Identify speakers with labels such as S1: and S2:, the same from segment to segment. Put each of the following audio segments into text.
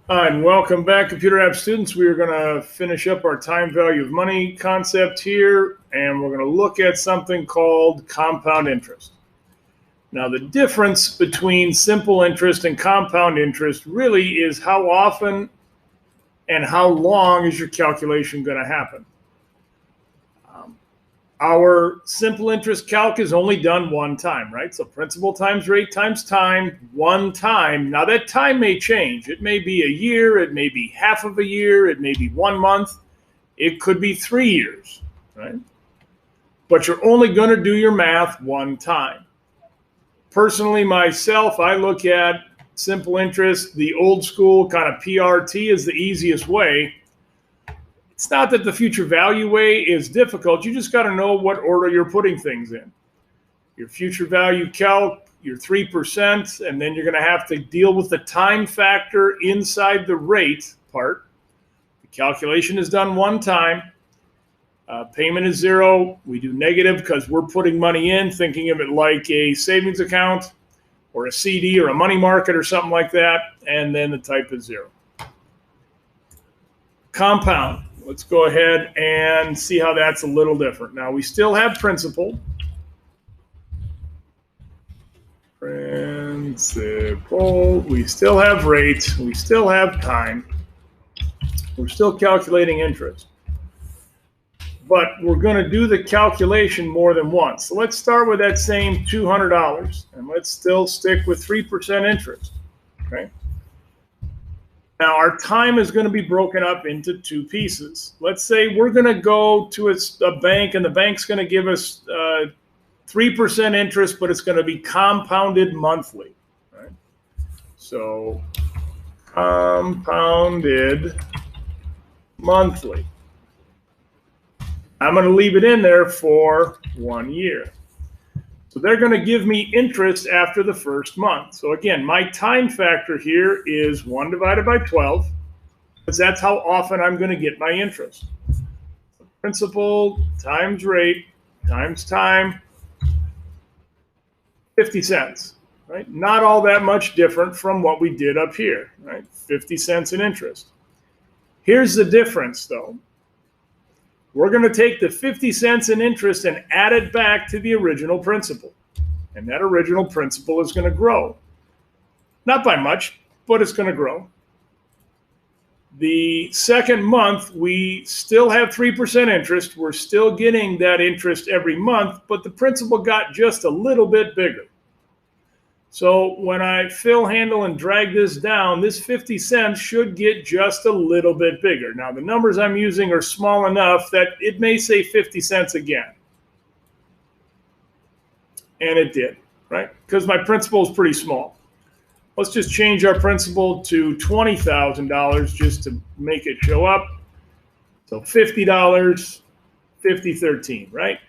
S1: Hi, and welcome back, Computer App students. We are going to finish up our time value of money concept here, and we're going to look at something called compound interest. Now, the difference between simple interest and compound interest really is how often and how long is your calculation going to happen. Our simple interest calc is only done one time, right? So principal times rate times time, one time. Now that time may change. It may be a year, it may be half of a year, it may be 1 month, it could be 3 years, right? But you're only going to do your math one time. Personally, myself, I look at simple interest, the old school kind of PRT is the easiest way. It's not that the future value way is difficult. You just got to know what order you're putting things in. Your future value calc, your 3%, and then you're going to have to deal with the time factor inside the rate part. The calculation is done one time. Payment is zero. We do negative because we're putting money in, thinking of it like a savings account or a CD or a money market or something like that, and then the type is zero. Compound. Let's go ahead and see how that's a little different. Now, we still have principal. We still have rate. We still have time. We're still calculating interest. But we're going to do the calculation more than once. So let's start with that same $200, and let's still stick with 3% interest. Okay. Now, our time is going to be broken up into two pieces. Let's say we're going to go to a bank, and the bank's going to give us 3% interest, but it's going to be compounded monthly. Right? So, compounded monthly. I'm going to leave it in there for 1 year. So they're going to give me interest after the first month. So again, my time factor here is 1 divided by 12, because that's how often I'm going to get my interest. Principal times rate times time, 50 cents, right? Not all that much different from what we did up here, right? 50 cents in interest. Here's the difference, though. We're going to take the 50 cents in interest and add it back to the original principal. And that original principal is going to grow. Not by much, but it's going to grow. The second month, we still have 3% interest. We're still getting that interest every month, but the principal got just a little bit bigger. So when I fill handle and drag this down, this 50 cents should get just a little bit bigger. Now, the numbers I'm using are small enough that it may say 50 cents again. And it did, right? Because my principal is pretty small. Let's just change our principal to $20,000 just to make it show up. So $50, 5013, right?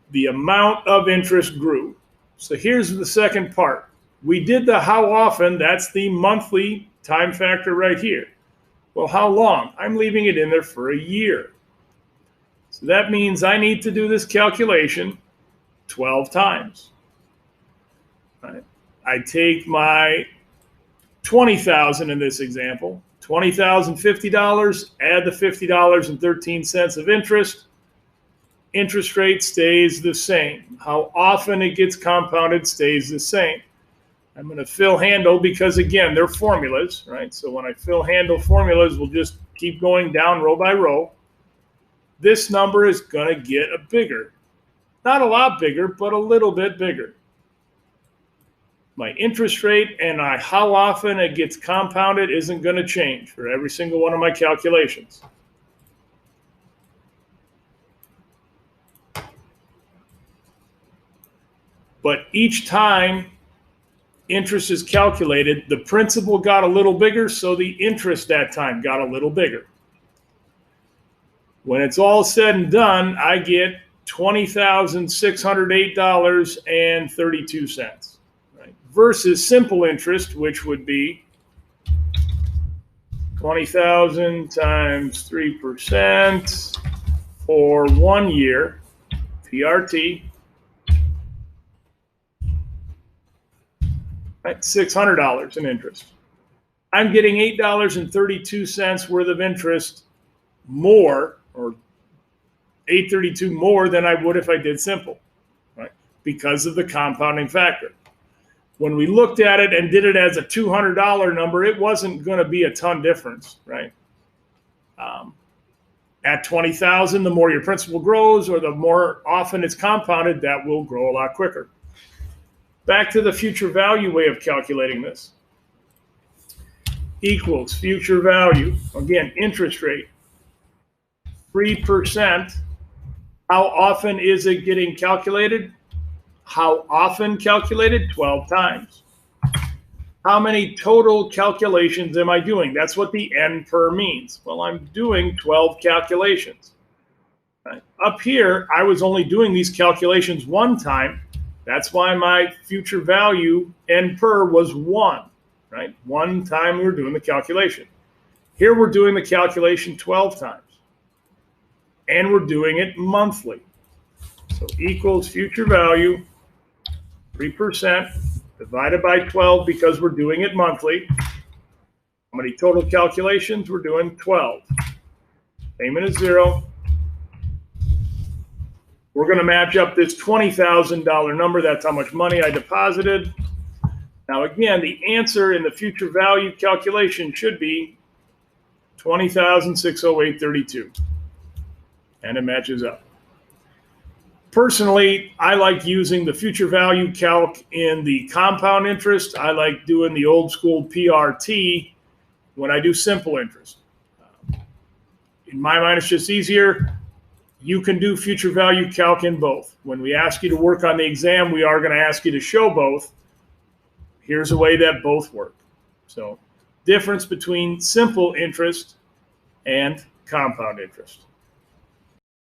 S1: The amount of interest grew. So here's the second part. We did the how often, that's the monthly time factor right here. Well, how long? I'm leaving it in there for a year. So that means I need to do this calculation 12 times. Right? I take my $20,000 in this example, $20,050, add the $50.13 of interest. Interest rate stays the same. How often it gets compounded stays the same. I'm going to fill handle because, again, they're formulas, right? So when I fill handle formulas, we'll just keep going down row by row. This number is going to get a bigger. Not a lot bigger, but a little bit bigger. My interest rate and how often it gets compounded isn't going to change for every single one of my calculations. But each time interest is calculated, the principal got a little bigger, so the interest that time got a little bigger. When it's all said and done, I get $20,608.32, right? Versus simple interest, which would be 20,000 times 3% for 1 year, PRT. Right, $600 in interest. I'm getting $8.32 worth of interest more, or $8.32 more than I would if I did simple, right? Because of the compounding factor. When we looked at it and did it as a $200 number, it wasn't going to be a ton difference, right? At 20,000, the more your principal grows, or the more often it's compounded, that will grow a lot quicker. Back to the future value way of calculating this. Equals future value. Again, interest rate. 3%. How often is it getting calculated? How often calculated? 12 times. How many total calculations am I doing? That's what the N per means. Well, I'm doing 12 calculations. Right? Up here, I was only doing these calculations one time. That's why my future value N per was 1. Right? One time we were doing the calculation. Here we're doing the calculation 12 times. And we're doing it monthly. So equals future value, 3%, divided by 12 because we're doing it monthly. How many total calculations? We're doing 12. Payment is 0. We're going to match up this $20,000 number. That's how much money I deposited. Now, again, the answer in the future value calculation should be $20,608.32. And it matches up. Personally, I like using the future value calc in the compound interest. I like doing the old school PRT when I do simple interest. In my mind, it's just easier. You can do future value calc in both. When we ask you to work on the exam, we are going to ask you to show both. Here's a way that both work. So, difference between simple interest and compound interest.